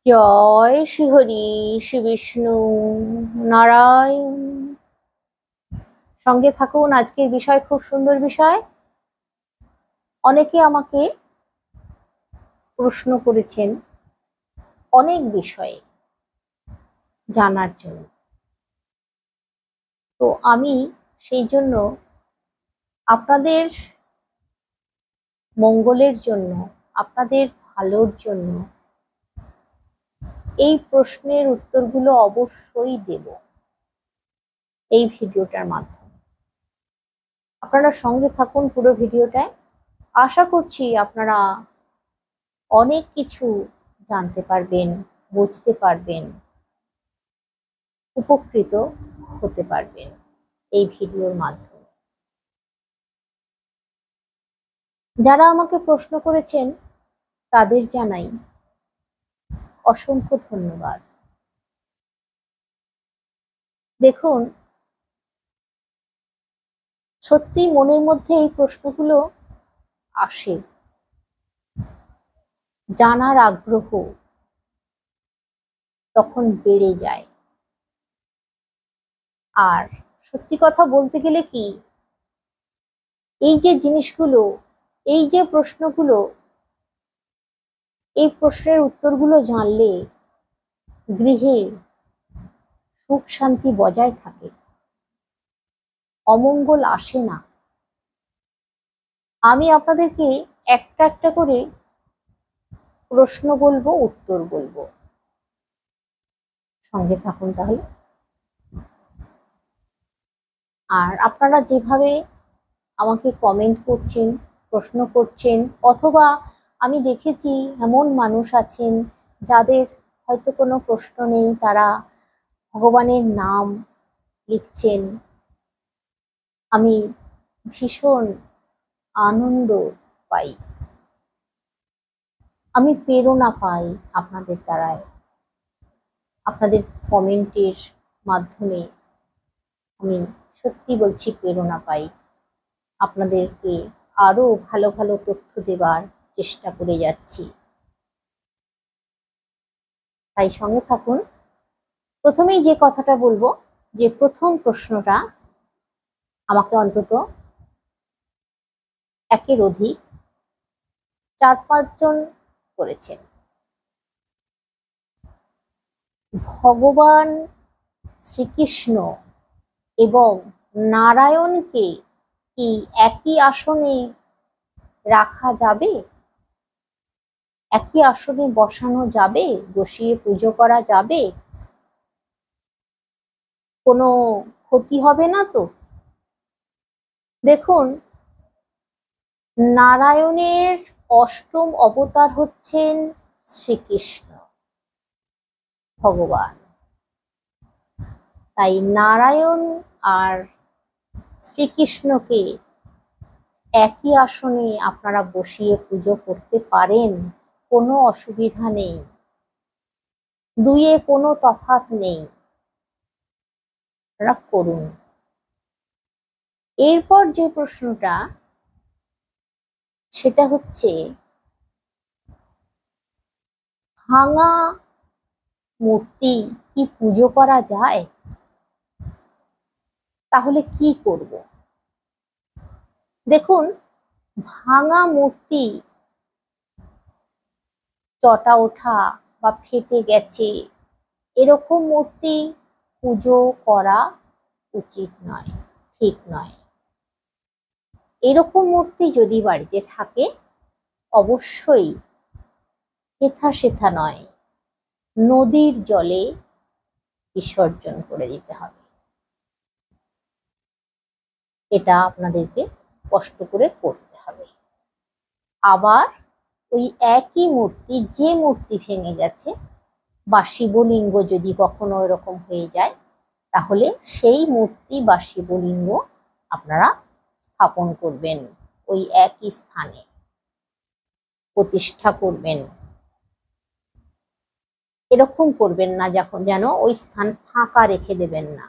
জয় শ্রী হরি শ্রী বিষ্ণু নারায়ণ। সঙ্গে থাকুন। আজকের বিষয় খুব সুন্দর বিষয়। অনেকে আমাকে প্রশ্ন করেছেন অনেক বিষয়ে জানার জন্য, তো আমি সেই জন্য আপনাদের মঙ্গলের জন্য, আপনাদের ভালোর জন্য এই প্রশ্নের উত্তরগুলো অবশ্যই দেব এই ভিডিওটার মাধ্যমে। আপনারা সঙ্গে থাকুন পুরো ভিডিওটায়। আশা করছি আপনারা অনেক কিছু জানতে পারবেন, বুঝতে পারবেন, উপকৃত হতে পারবেন এই ভিডিওর মাধ্যমে। যারা আমাকে প্রশ্ন করেছেন তাদের জানাই অসংখ্য ধন্যবাদ। দেখুন, সত্যি মনের মধ্যে এই প্রশ্নগুলো আসে, জানার আগ্রহ তখন বেড়ে যায়। আর সত্যি কথা বলতে গেলে কি, এই যে জিনিসগুলো, এই যে প্রশ্নগুলো, এই প্রশ্নের উত্তরগুলো জানলে গৃহে সুখ শান্তি বজায় থাকে, অমঙ্গল আসে না। আমি আপনাদেরকে একটা একটা করে প্রশ্ন বলবো, উত্তর বলবো। সঙ্গে থাকুন তাহলে। আর আপনারা যেভাবে আমাকে কমেন্ট করছেন, প্রশ্ন করছেন, অথবা আমি দেখেছি এমন মানুষ আছেন যাদের হয়তো কোনো প্রশ্ন নেই, তারা ভগবানের নাম লিখছেন, আমি ভীষণ আনন্দ পাই, আমি প্রেরণা পাই আপনাদের দ্বারায়, আপনাদের কমেন্টের মাধ্যমে আমি সত্যি বলছি প্রেরণা পাই। আপনাদেরকে আরো ভালো ভালো তথ্য দেবার চেষ্টা করে যাচ্ছি, তাই সঙ্গে থাকুন। প্রথমেই যে কথাটা বলবো, যে প্রথম প্রশ্নটা আমাকে অন্তত একের অধিক 4-5 জন করেছেন। ভগবান শ্রীকৃষ্ণ এবং নারায়ণকে কি একই আসনে রাখা যাবে, একই আসনে বসানো যাবে, বসিয়ে পুজো করা যাবে? কোনো ক্ষতি হবে না তো? দেখুন, নারায়ণের অষ্টম অবতার হচ্ছেন শ্রীকৃষ্ণ ভগবান। তাই নারায়ণ আর শ্রীকৃষ্ণকে একই আসনে আপনারা বসিয়ে পুজো করতে পারেন, কোনো অসুবিধা নেই, দুইয়ে কোনো তফাৎ নেই, আপনারা করুন। এরপর যে প্রশ্নটা, সেটা হচ্ছে ভাঙা মূর্তি কি পুজো করা যায়? তাহলে কি করব? দেখুন, ভাঙা মূর্তি, চটা ওঠা বা ফেটে গেছে, এরকম মূর্তি পুজো করা উচিত নয়, ঠিক নয়। এরকম মূর্তি যদি বাড়িতে থাকে, অবশ্যই হেথা সেথা নয়, নদীর জলে বিসর্জন করে দিতে হবে। এটা আপনাদেরকে কষ্ট করে করতে হবে। আবার ওই একই মূর্তি, যে মূর্তি ভেঙে গেছে বা শিবলিঙ্গ যদি কখনো এরকম হয়ে যায়, তাহলে সেই মূর্তি বা শিবলিঙ্গ আপনারা স্থাপন করবেন, ওই একই স্থানে প্রতিষ্ঠা করবেন। এরকম করবেন না যেন ওই স্থান ফাঁকা রেখে দেবেন না,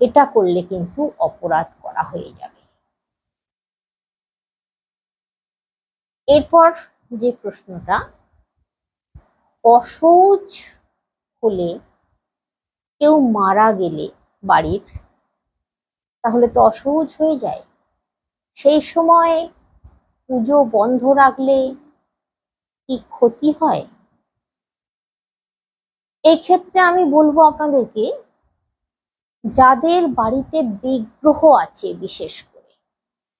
এটা করলে কিন্তু অপরাধ করা হয়ে যাবে। এরপর যে প্রশ্নটা, অশৌচ হলে, কেউ মারা গেলে বাড়ির, তাহলে তো অসহজ হয়ে যায়। সেই সময় পুজো বন্ধ রাখলে কি ক্ষতি হয়? এই ক্ষেত্রে আমি বলবো আপনাদেরকে, যাদের বাড়িতে বিগ্রহ আছে, বিশেষ করে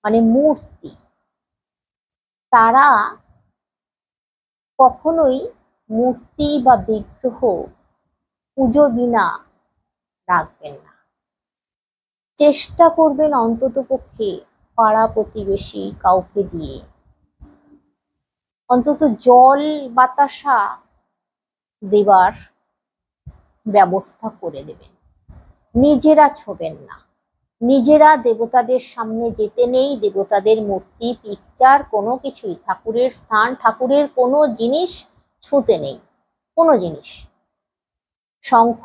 মানে মূর্তি, তারা কখনোই মূর্তি বা বিগ্রহ পুজো বিনা রাখবেন না। চেষ্টা করবেন অন্ততপক্ষে পাড়া প্রতিবেশী কাউকে দিয়ে অন্তত জল বাতাসা দেবার ব্যবস্থা করে দেবেন। নিজেরা ছোবেন না, নিজেরা দেবতাদের সামনে যেতে নেই। দেবতাদের মূর্তি, পিকচার কোনো কিছুই, ঠাকুরের স্থান, ঠাকুরের কোনো জিনিস ছুঁতে নেই। কোনো জিনিস, শঙ্খ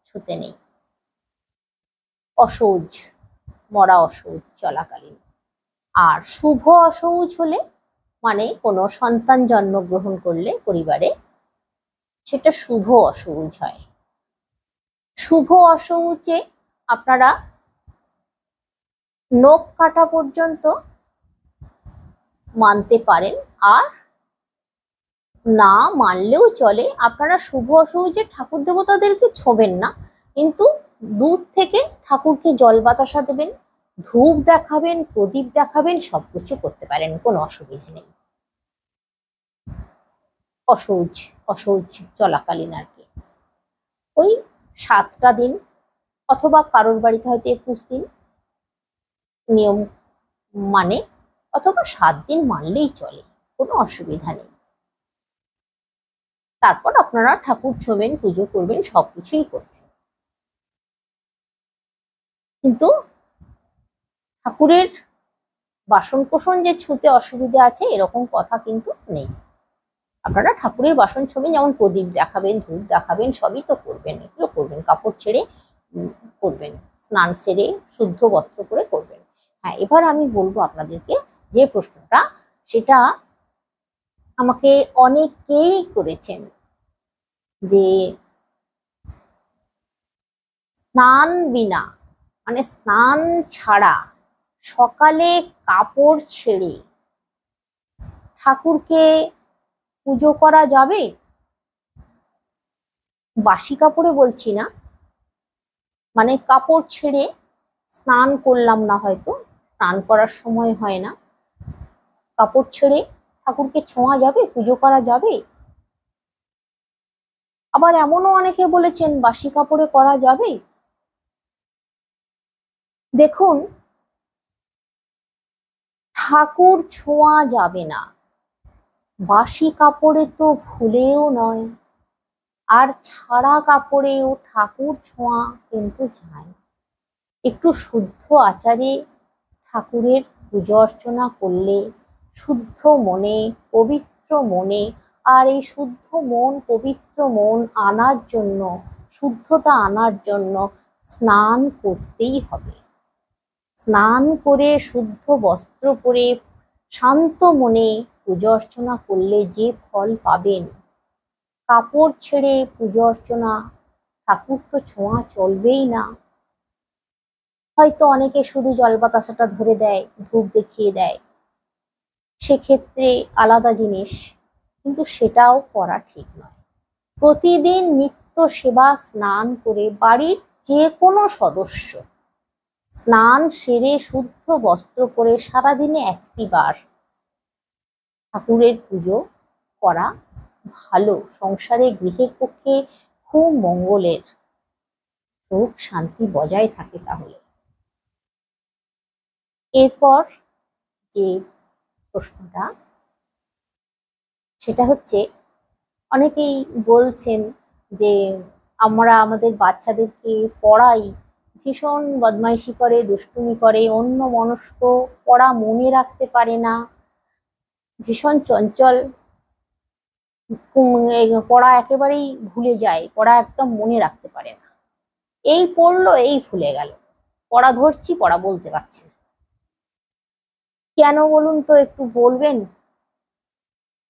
ছুঁতে নেই। অশৌচ, মরা অশৌচ চলাকালীন। আর শুভ অশৌচ হলে, মানে কোনো সন্তান জন্মগ্রহণ করলে পরিবারে, সেটা শুভ অশৌচ হয়। শুভ অশৌচে আপনারা নখ কাটা পর্যন্ত মানতে পারেন, আর না মানলেও চলে। আপনারা শুভ অশৌচে ঠাকুর দেবতাদেরকে ছোবেন না, কিন্তু দূর থেকে ঠাকুরকে জল বাতাসা দেবেন, ধূপ দেখাবেন, প্রদীপ দেখাবেন, সবকিছু করতে পারেন, কোনো অসুবিধা নেই। অশৌচ, অশৌচ চলাকালীন আর কি, ওই 7টা দিন, অথবা কারোর বাড়িতে হয়তো 21 দিন নিয়ম মানে, অথবা 7 দিন মানলেই চলে, কোনো অসুবিধা নেই। তারপর আপনারা ঠাকুর ছোবেন, পুজো করবেন, সবকিছুই করবেন। কিন্তু ঠাকুরের বাসন কোসন যে ছুঁতে অসুবিধা আছে এরকম কথা কিন্তু নেই। আপনারা ঠাকুরের বাসন ছোবেন, যেমন প্রদীপ দেখাবেন, ধূপ দেখাবেন, সবই তো করবেন, এগুলো করবেন। কাপড় ছেড়ে করবেন, স্নান সেরে শুদ্ধ বস্ত্র পরে করবেন। হ্যাঁ, এবার আমি বলবো আপনাদেরকে যে প্রশ্নটা, সেটা আমাকে অনেকেই করেছেন, যে স্নান বিনা, মানে স্নান ছাড়া সকালে কাপড় ছেড়ে ঠাকুরকে পুজো করা যাবে? বাসি কাপড়ে বলছি না, মানে কাপড় ছেড়ে স্নান করলাম না, হয়তো স্নান করার সময় হয় না, কাপড় ছেড়ে ঠাকুরকে ছোঁয়া যাবে, পুজো করা যাবে? আবার এমনও অনেকে বলেছেন বাসি কাপড়ে করা যাবে। দেখুন, ঠাকুর ছোঁয়া যাবে না বাসি কাপড়ে তো ভুলেও নয়, আর ছাড়া কাপড়েও ঠাকুর ছোঁয়া কিন্তু যায় না। একটু শুদ্ধ আচারে ঠাকুরের পুজো অর্চনা করলে, শুদ্ধ মনে, পবিত্র মনে, আর এই শুদ্ধ মন, পবিত্র মন আনার জন্য, শুদ্ধতা আনার জন্য স্নান করতেই হবে। স্নান করে শুদ্ধ বস্ত্র পরে শান্ত মনে পুজো অর্চনা করলে যে ফল পাবেন, কাপড় ছেড়ে পুজো অর্চনা, ঠাকুর তো ছোঁয়া চলবেই না। হয়তো অনেকে শুধু জল বাতাসাটা ধরে দেয়, ধূপ দেখিয়ে দেয়, সেক্ষেত্রে আলাদা জিনিস, কিন্তু সেটাও করা ঠিক নয়। প্রতিদিন নিত্য সেবা স্নান করে বাড়ির যে কোনো সদস্য স্নান সেরে শুদ্ধ বস্ত্র পরে সারাদিনে একটি বার ঠাকুরের পুজো করা ভালো, সংসারে গৃহের পক্ষে খুব মঙ্গলের, সুখ শান্তি বজায় থাকে। তাহলে এরপর যে প্রশ্নটা, সেটা হচ্ছে, অনেকেই বলছেন যে আমরা আমাদের বাচ্চাদেরকে পড়াই, ভীষণ বদমাইশি করে, দুষ্টুমি করে, অন্য মনস্ক, পড়া মনে রাখতে পারে না, ভীষণ চঞ্চল, পড়া একেবারেই ভুলে যায়, পড়া একদম মনে রাখতে পারে না, এই পড়লো এই ভুলে গেল, পড়া ধরছি পড়া বলতে পারছে না। কেন বলুন তো, একটু বলবেন?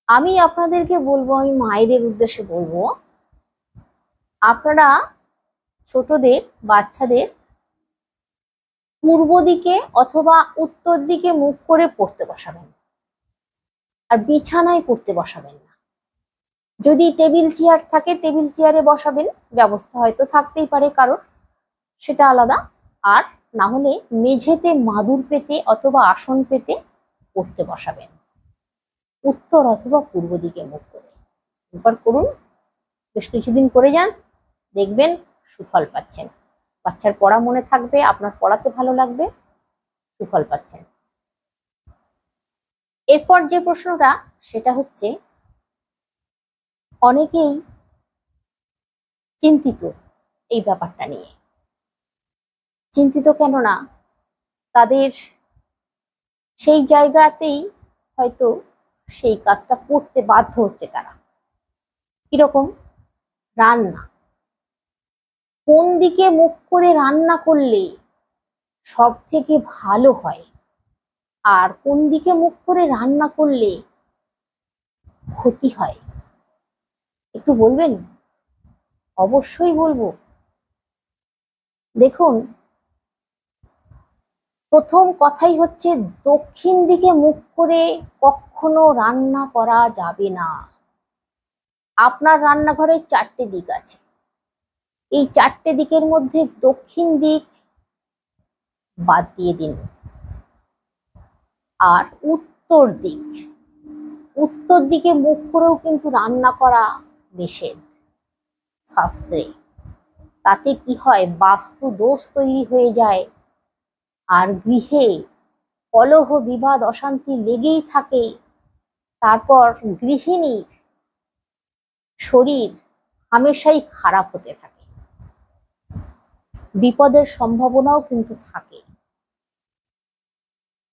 আমি আপনাদেরকে বলবো, আমি মায়েদের উদ্দেশ্যে বলবো, আপনারা ছোটদের, বাচ্চাদের পূর্ব দিকে অথবা উত্তর দিকে মুখ করে পড়তে বসাবেন, আর বিছানায় পড়তে বসাবেন না। যদি টেবিল চেয়ার থাকে টেবিল চেয়ারে বসাবেন, ব্যবস্থা হয়তো থাকতেই পারে কারোর, সেটা আলাদা। আর না হলে মেঝেতে মাদুর পেতে অথবা আসন পেতে পড়তে বসাবেন, উত্তর অথবা পূর্ব দিকে মুখ করে। একবার করুন, বেশ কিছুদিন করে যান, দেখবেন সুফল পাচ্ছেন। বাচ্চার পড়া মনে থাকবে, আপনার পড়াতে ভালো লাগবে, সুফল পাচ্ছেন। এরপর যে প্রশ্নটা, সেটা হচ্ছে অনেকেই চিন্তিত এই ব্যাপারটা নিয়ে। চিন্তিত কেননা তাদের সেই জায়গাতেই হয়তো সেই কাজটা করতে বাধ্য হচ্ছে তারা। কিরকম? রান্না। কোন দিকে মুখ করে রান্না করলে সব থেকে ভালো হয়, আর কোন দিকে মুখ করে রান্না করলে ক্ষতি হয়, একটু বলবেন? অবশ্যই বলবো। দেখুন, প্রথম কথাই হচ্ছে দক্ষিণ দিকে মুখ করে কখনো রান্না করা যাবে না। আপনার রান্নাঘরে 4টে দিক আছে, এই 4টে দিকের মধ্যে দক্ষিণ দিক বাদ দিয়ে দিন। আর উত্তর দিক, উত্তর দিকে মুখ করেও কিন্তু রান্না করা নিষেধ শাস্ত্রে। তাতে কি হয়, বাস্তু দোষ তৈরি হয়ে যায়, আর গৃহে কলহ বিবাদ অশান্তি লেগেই থাকে। তারপর গৃহিণীর শরীর হামেশাই খারাপ হতে থাকে, বিপদের সম্ভাবনাও কিন্তু থাকে।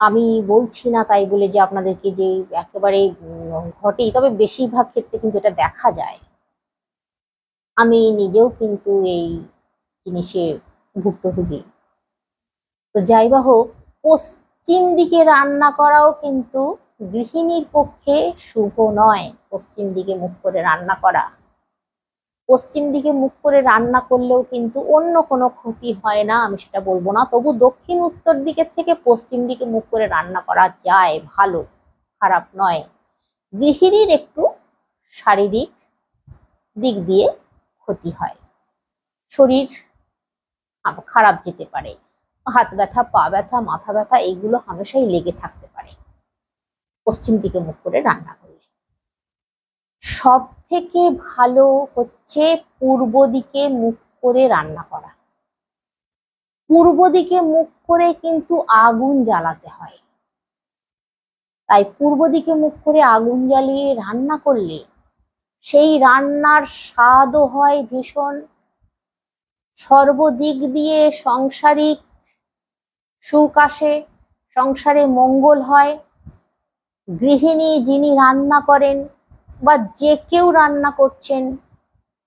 আমি বলছি না তাই বলে যে আপনাদেরকে যে একেবারে ঘটেই, তবে বেশিরভাগ ক্ষেত্রে কিন্তু এটা দেখা যায়। আমি নিজেও কিন্তু এই জিনিসে ভুক্তভোগী। তো যাই বা হোক, পশ্চিম দিকে রান্না করাও কিন্তু গৃহিণীর পক্ষে শুভ নয়। পশ্চিম দিকে মুখ করে রান্না করা, পশ্চিম দিকে মুখ করে রান্না করলেও কিন্তু অন্য কোনো ক্ষতি হয় না, আমি সেটা বলবো না। তবু দক্ষিণ উত্তর দিকের থেকে পশ্চিম দিকে মুখ করে রান্না করা যায়, ভালো, খারাপ নয়। গৃহিণীর একটু শারীরিক দিক দিয়ে ক্ষতি হয়, শরীর খারাপ যেতে পারে, হাত ব্যথা, পা ব্যথা, মাথা ব্যথা, এগুলো হামেশাই লেগে থাকতে পারে পশ্চিম দিকে মুখ করে রান্না করলে। সব থেকে ভালো হচ্ছে পূর্ব দিকে মুখ করে রান্না করা। পূর্ব দিকে মুখ করে কিন্তু আগুন জ্বালাতে হয়, তাই পূর্ব দিকে মুখ করে আগুন জ্বালিয়ে রান্না করলে সেই রান্নার স্বাদও হয় ভীষণ, সর্বদিক দিয়ে সাংসারিক সুখ আসে, সংসারে মঙ্গল হয়। গৃহিণী যিনি রান্না করেন বা যে কেউ রান্না করছেন,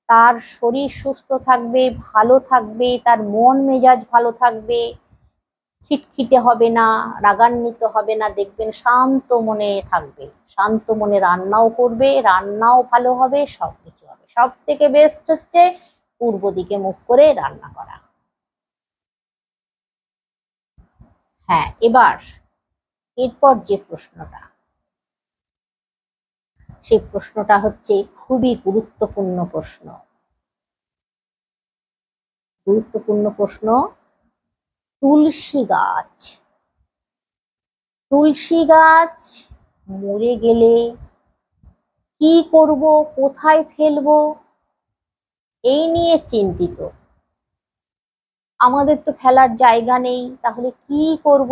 তার শরীর সুস্থ থাকবে, ভালো থাকবে, তার মন মেজাজ ভালো থাকবে, খিটখিটে হবে না, রাগান্বিত হবে না, দেখবেন শান্ত মনে থাকবে, শান্ত মনে রান্নাও করবে, রান্নাও ভালো হবে, সবকিছু হবে। সব থেকে বেস্ট হচ্ছে পূর্ব দিকে মুখ করে রান্না করা। হ্যাঁ, এরপর যে প্রশ্নটা, সেই প্রশ্নটা হচ্ছে খুবই গুরুত্বপূর্ণ প্রশ্ন। গুরুত্বপূর্ণ প্রশ্ন, তুলসী গাছ। তুলসী গাছ মরে গেলে কি করব, কোথায় ফেলবো, এই নিয়ে চিন্তিত। আমাদের তো ফেলার জায়গা নেই, তাহলে কি করব?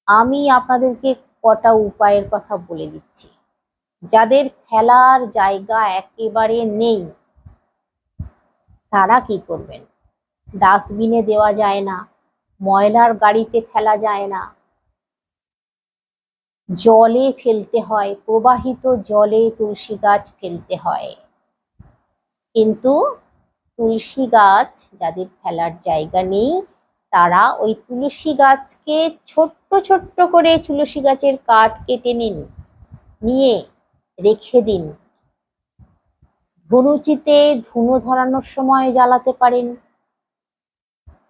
আমি আপনাদেরকে কটা উপায়ের কথা বলে দিচ্ছি। যাদের ফেলার জায়গা একেবারে নেই, তারা কি করবেন? ডাস্টবিনে দেওয়া যায় না, ময়লার গাড়িতে ফেলা যায় না, জলে ফেলতে হয়, প্রবাহিত জলে তুলসী গাছ ফেলতে হয়। কিন্তু তুলসী গাছ যাদের ফেলার জায়গা নেই, তারা ওই তুলসী গাছকে ছোট্ট ছোট্ট করে তুলসী গাছের কাঠ কেটে নিন, নিয়ে রেখে দিন। ধনুচিতে ধুনো ধরানোর সময় জ্বালাতে পারেন,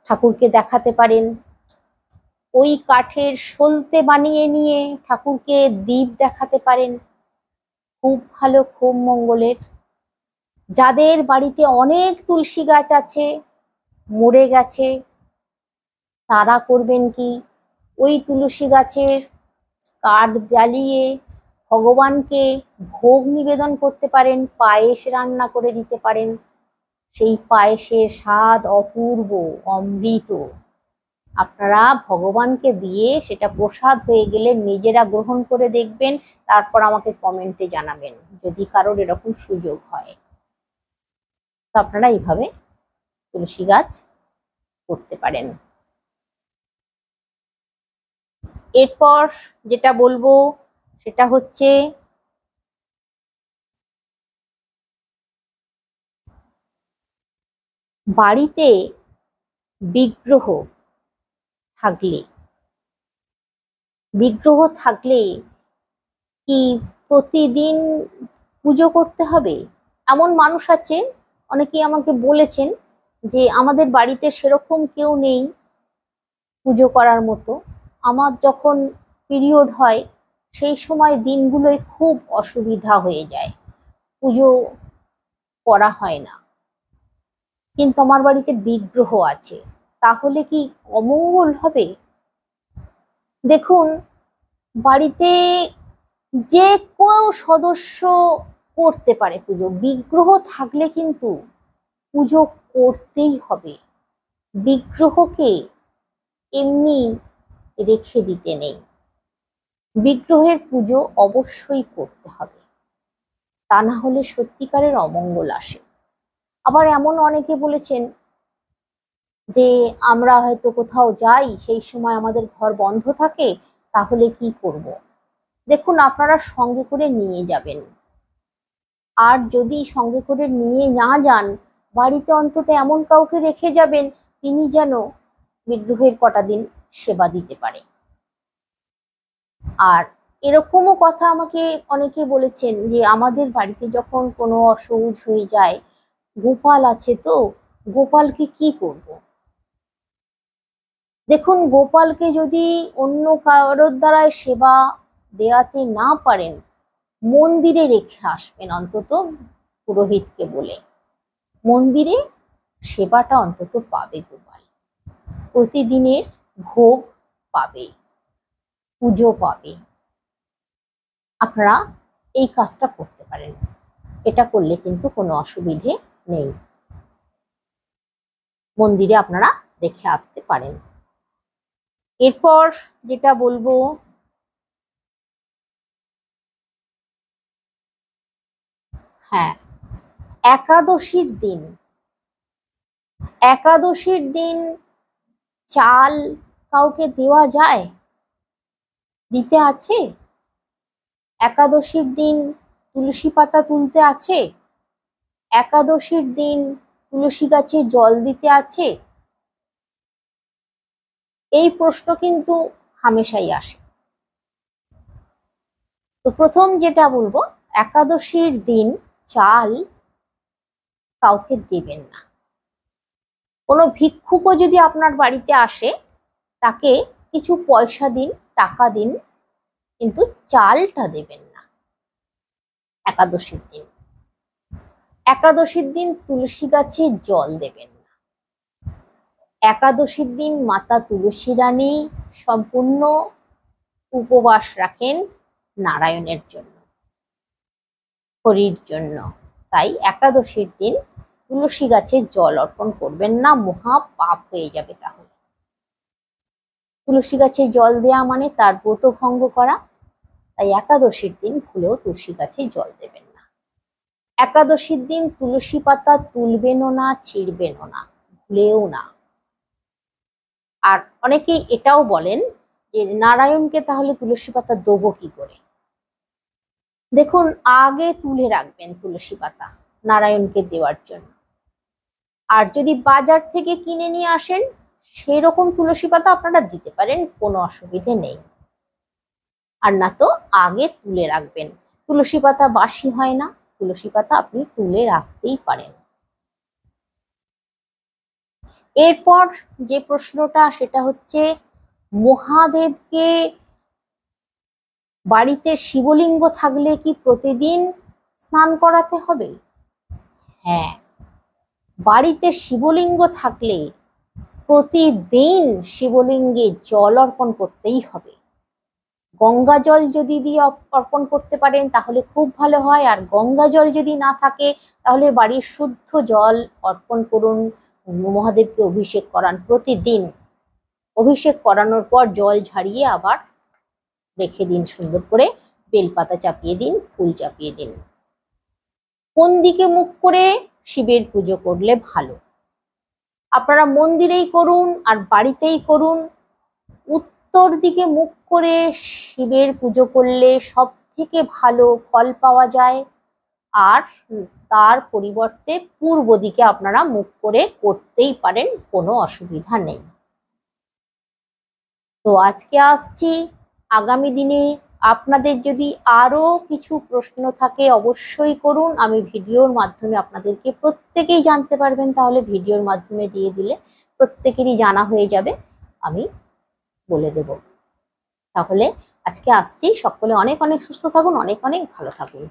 ঠাকুরকে দেখাতে পারেন। ওই কাঠের সলতে বানিয়ে নিয়ে ঠাকুরকে দীপ দেখাতে পারেন। খুব ভালো, খুব মঙ্গলের। যাদের বাড়িতে অনেক তুলসী গাছ আছে, মরে গেছে, তারা করবেন কি, ওই তুলসী গাছের কাঠ জ্বালিয়ে ভগবানকে ভোগ নিবেদন করতে পারেন, পায়েস রান্না করে দিতে পারেন। সেই পায়েসের স্বাদ অপূর্ব, অমৃত। আপনারা ভগবানকে দিয়ে সেটা প্রসাদ হয়ে গেলে নিজেরা গ্রহণ করে দেখবেন, তারপর আমাকে কমেন্টে জানাবেন যদি কারোর এরকম সুযোগ হয়। তো আপনারা এইভাবে তুলসী গাছ করতে পারেন। এরপর যেটা বলবো সেটা হচ্ছে বাড়িতে বিগ্রহ থাকলে কি প্রতিদিন পুজো করতে হবে? এমন মানুষ আছে, অনেকেই আমাকে বলেছেন যে আমাদের বাড়িতে সেরকম কেউ নেই পুজো করার মতো। আমার যখন পিরিয়ড হয় সেই সময় দিনগুলোয় খুব অসুবিধা হয়ে যায়, পুজো করা হয় না। কিন্তু আমার বাড়িতে বিগ্রহ আছে, তাহলে কি অমঙ্গল হবে? দেখুন, বাড়িতে যে কেউ সদস্য করতে পারে পুজো, বিগ্রহ থাকলে কিন্তু পুজো করতেই হবে। বিগ্রহকে এমনি রেখে দিতে নেই, বিগ্রহের পুজো অবশ্যই করতে হবে, তা না হলে সত্যিকারের অমঙ্গল আসে। আবার এমন অনেকে বলেছেন যে আমরা হয়তো কোথাও যাই, সেই সময় আমাদের ঘর বন্ধ থাকে, তাহলে কি করব? দেখুন, আপনারা সঙ্গে করে নিয়ে যাবেন। আর যদি সঙ্গে করে নিয়ে না যান, বাড়িতে অন্তত এমন কাউকে রেখে যাবেন তিনি যেন বিগ্রহের কটা দিন সেবা দিতে পারে। আর এরকমও কথা আমাকে অনেকে বলেছেন যে আমাদের বাড়িতে যখন কোনো অসুখ হয়ে যায়, গোপাল আছে তো, গোপালকে কি করব? দেখুন, গোপালকে যদি অন্য কারোর দ্বারা সেবা দেওয়াতে না পারেন, মন্দিরে রেখে আসবেন অন্তত, পুরোহিতকে বলে। মন্দিরে সেবাটা অন্তত পাবে গোপাল, প্রতিদিনের ভোগ পাবে, পুজো পাবে। আপনারা এই কাজটা করতে পারেন, এটা করলে কিন্তু কোনো অসুবিধে নেই। মন্দিরে আপনারা রেখে আসতে পারেন। এরপর যেটা বলবো, হ্যাঁ, একাদশীর দিন চাল কাউকে দেওয়া যায়? দিতে আছে? একাদশীর দিন তুলসী পাতা তুলতে আছে? একাদশীর দিন তুলসী গাছে জল দিতে আছে? এই প্রশ্ন কিন্তু হামেশাই আসে। তো প্রথম যেটা বলবো, একাদশীর দিন চাল কাউকে দেবেন না। কোনো ভিক্ষুকও যদি আপনার বাড়িতে আসে, তাকে কিছু পয়সা দিন, টাকা দিন, কিন্তু চালটা দেবেন না একাদশীর দিন। একাদশীর দিন তুলসী গাছে জল দেবেন না। একাদশীর দিন মাতা তুলসী রানী সম্পূর্ণ উপবাস রাখেন নারায়ণের জন্য, হরির জন্য। তাই একাদশীর দিন তুলসী গাছে জল অর্পণ করবেন না, মহা পাপ হয়ে যাবে। তাহলে তুলসী গাছে জল দেয়া মানে তার ব্রত ভঙ্গ করা। তাই একাদশীর দিন ভুলেও তুলসী গাছে জল দেবেন না। একাদশীর দিন তুলসী পাতা তুলবেনও না, ছিঁড়বেনও না, ভুলেও না। আর অনেকেই এটাও বলেন যে নারায়ণকে তাহলে তুলসী পাতা দেবো কি করে? দেখুন, আগে তুলে রাখবেন তুলসী পাতা নারায়ণকে দেওয়ার জন্য। আর যদি বাজার থেকে কিনে নিয়ে আসেন, সেই রকম তুলসী পাতা আপনারা দিতে পারেন, কোনো অসুবিধে নেই। আর না তো আগে তুলে রাখবেন। তুলসী পাতা বাসি হয় না, তুলসী পাতা আপনি তুলে রাখতেই পারেন। এরপর যে প্রশ্নটা সেটা হচ্ছে, মহাদেবকে বাড়িতে শিবলিঙ্গ থাকলে কি প্রতিদিন স্নান করাতে হবে? হ্যাঁ, বাড়িতে শিবলিঙ্গ থাকলে প্রতিদিন শিবলিঙ্গে জল অর্পণ করতেই হবে। গঙ্গা জল যদি দিয়ে অর্পণ করতে পারেন তাহলে খুব ভালো হয়, আর গঙ্গা জল যদি না থাকে তাহলে বাড়ির শুদ্ধ জল অর্পণ করুন, মহাদেবকে অভিষেক করান প্রতিদিন। অভিষেক করানোর পর জল ঝাড়িয়ে আবার রেখে দিন সুন্দর করে, বেলপাতা চাপিয়ে দিন, ফুল চাপিয়ে দিন। কোন দিকে মুখ করে শিবের পুজো করলে ভালো? আপনারা মন্দিরেই করুন আর বাড়িতেই করুন, উত্তর দিকে মুখ করে শিবের পুজো করলে সব থেকে ভালো ফল পাওয়া যায়। আর তার পরিবর্তে পূর্ব দিকে আপনারা মুখ করে করতেই পারেন, কোনো অসুবিধা নেই। তো আজকে আসছি, আগামী দিনে আপনাদের যদি আরো কিছু প্রশ্ন থাকে অবশ্যই করুন, আমি ভিডিওর মাধ্যমে আপনাদেরকে প্রত্যেকেই জানতে পারবেন, তাহলে ভিডিওর মাধ্যমে দিয়ে দিলে প্রত্যেকেরই জানা হয়ে যাবে, আমি বলে দেব। তাহলে আজকে আসছি, সকলে অনেক অনেক সুস্থ থাকুন, অনেক অনেক ভালো থাকুন।